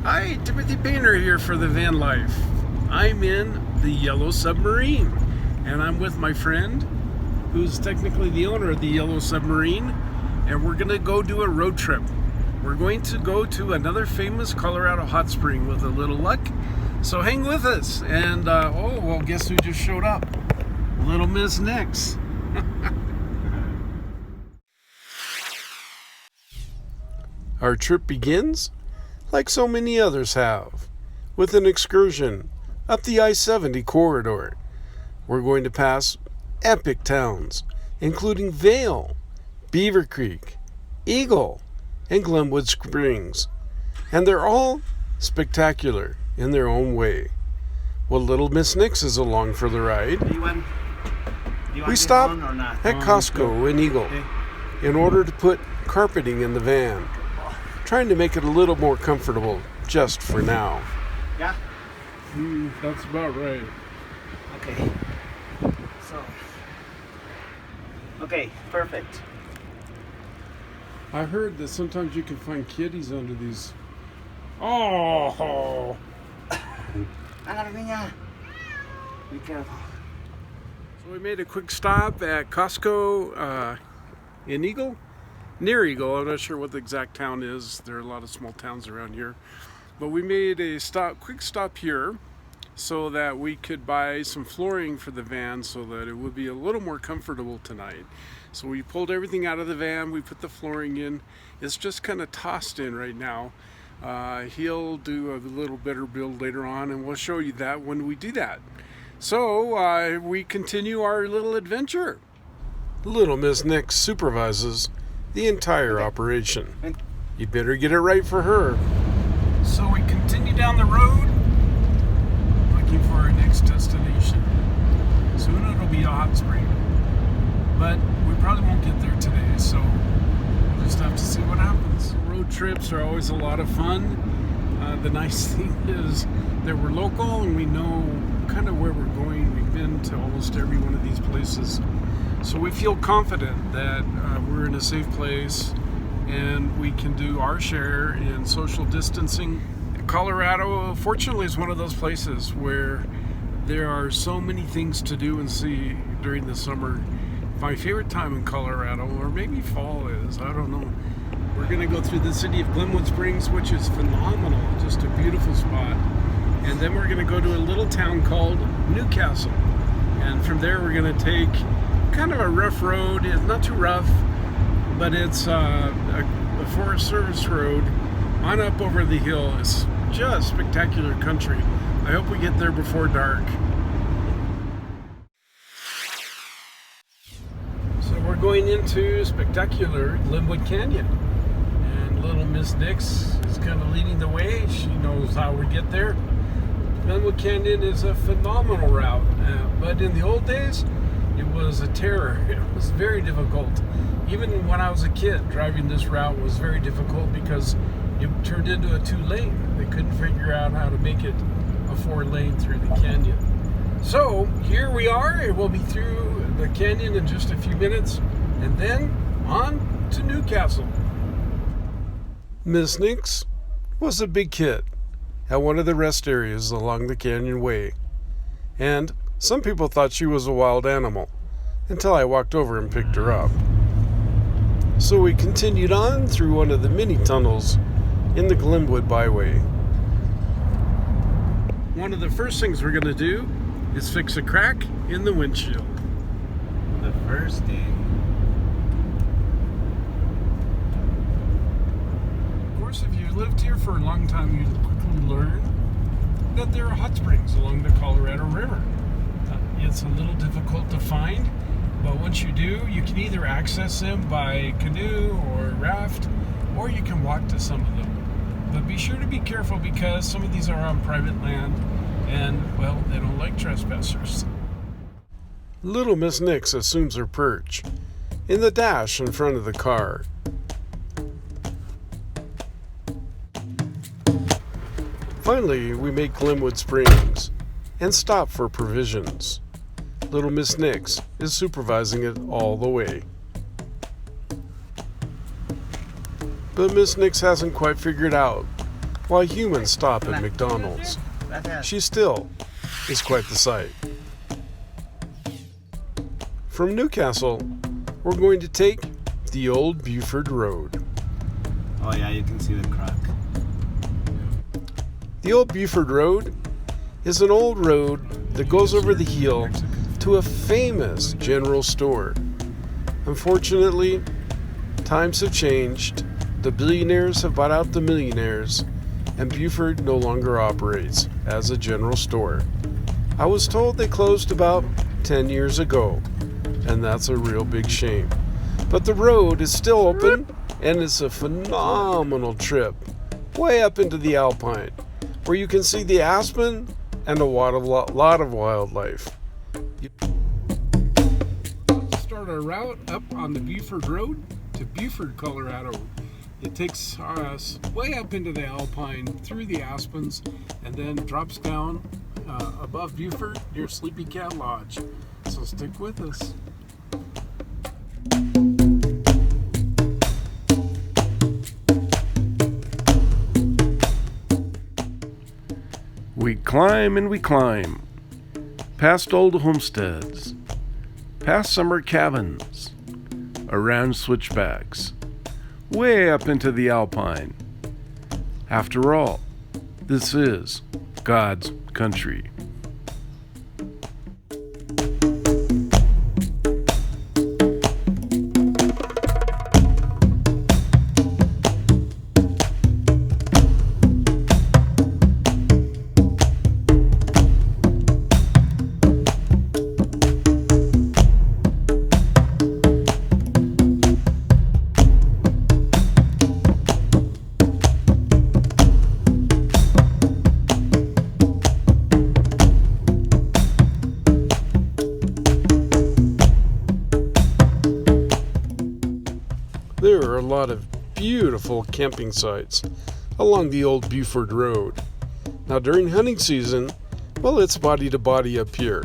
Hi, Timothy Painter here for the Van Life. I'm in the Yellow Submarine, and I'm with my friend, who's technically the owner of the Yellow Submarine, and we're gonna go do a road trip. We're going to go to another famous Colorado hot spring with a little luck, so hang with us. And oh, well, guess who just showed up? Little Miss Nix. Our trip begins, like so many others have, with an excursion up the I-70 corridor. We're going to pass epic towns, including Vail, Beaver Creek, Eagle, and Glenwood Springs. And they're all spectacular in their own way. Well, little Miss Nix is along for the ride. We stop at Costco in Eagle in order to put carpeting in the van, trying to make it a little more comfortable just for now. Yeah? That's about right. Okay. Okay, perfect. I heard that sometimes you can find kitties under these. Oh! Be careful. So we made a quick stop at Costco in Eagle. Near Eagle. I'm not sure what the exact town is. There are a lot of small towns around here. But we made a quick stop here so that we could buy some flooring for the van so that it would be a little more comfortable tonight. So we pulled everything out of the van, we put the flooring in. It's just kind of tossed in right now. He'll do a little better build later on, and we'll show you that when we do that. So we continue our little adventure. Little Miss Nix supervises the entire operation. You'd better get it right for her. So we continue down the road, looking for our next destination. Soon it'll be a hot spring, but we probably won't get there today, so we'll just have to see what happens. Road trips are always a lot of fun. The nice thing is that we're local and we know kind of where we're going. We've been to almost every one of these places. So we feel confident that we're in a safe place and we can do our share in social distancing. Colorado, fortunately, is one of those places where there are so many things to do and see during the summer. My favorite time in Colorado, or maybe fall is, I don't know. We're going to go through the city of Glenwood Springs, which is phenomenal, just a beautiful spot. And then we're going to go to a little town called Newcastle. And from there we're going to take kind of a rough road. It's not too rough, but it's a Forest Service road on up over the hill. It's just spectacular country. I hope we get there before dark. So we're going into spectacular Glenwood Canyon, and little Miss Nix is kind of leading the way. She knows how we get there. Glenwood Canyon is a phenomenal route, but in the old days it was a terror. It was very difficult. Even when I was a kid, driving this route was very difficult because it turned into a 2-lane. They couldn't figure out how to make it a 4-lane through the canyon. So here we are. We'll be through the canyon in just a few minutes, and then on to Newcastle. Miss Nix was a big kid at one of the rest areas along the canyon way, and some people thought she was a wild animal until I walked over and picked her up. So we continued on through one of the mini tunnels in the Glenwood byway. One of the first things we're going to do is fix a crack in the windshield. The first thing. Of course, if you've lived here for a long time, you quickly learn that there are hot springs along the Colorado River. It's a little difficult to find, but once you do, you can either access them by canoe or raft, or you can walk to some of them. But be sure to be careful because some of these are on private land and, well, they don't like trespassers. Little Miss Nix assumes her perch in the dash in front of the car. Finally, we make Glenwood Springs and stop for provisions. Little Miss Nix is supervising it all the way. But Miss Nix hasn't quite figured out while humans stop at McDonald's. She still is quite the sight. From Newcastle, we're going to take the Old Buford Road. Oh yeah, you can see the croc. The Old Buford Road is an old road that goes over the hill to a famous general store. Unfortunately, times have changed. The billionaires have bought out the millionaires, and Buford no longer operates as a general store. I was told they closed about 10 years ago, and that's a real big shame. But the road is still open, and it's a phenomenal trip way up into the Alpine, where you can see the aspen and a lot of wildlife. Let's start our route up on the Buford Road to Buford, Colorado. It takes us way up into the Alpine through the aspens and then drops down above Buford near Sleepy Cat Lodge. So stick with us. We climb and we climb, past old homesteads, past summer cabins, around switchbacks, way up into the Alpine. After all, this is God's country. There are a lot of beautiful camping sites along the Old Buford Road. Now during hunting season, well, it's body to body up here.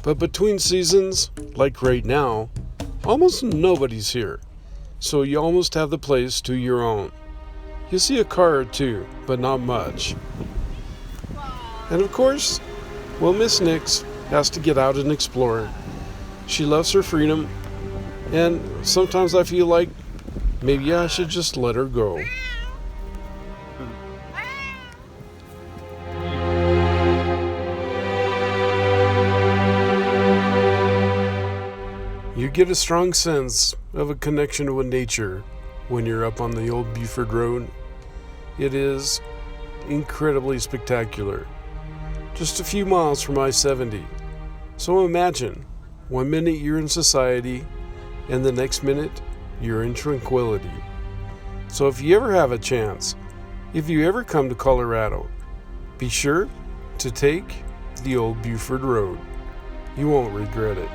But between seasons, like right now, almost nobody's here. So you almost have the place to your own. You see a car or two, but not much. And of course, well, Miss Nix has to get out and explore. She loves her freedom, and sometimes I feel like maybe I should just let her go. You get a strong sense of a connection with nature when you're up on the Old Buford Road. It is incredibly spectacular. Just a few miles from I-70. So imagine, 1 minute you're in society, and the next minute you're in tranquility. So if you ever have a chance, if you ever come to Colorado, be sure to take the Old Buford Road. You won't regret it.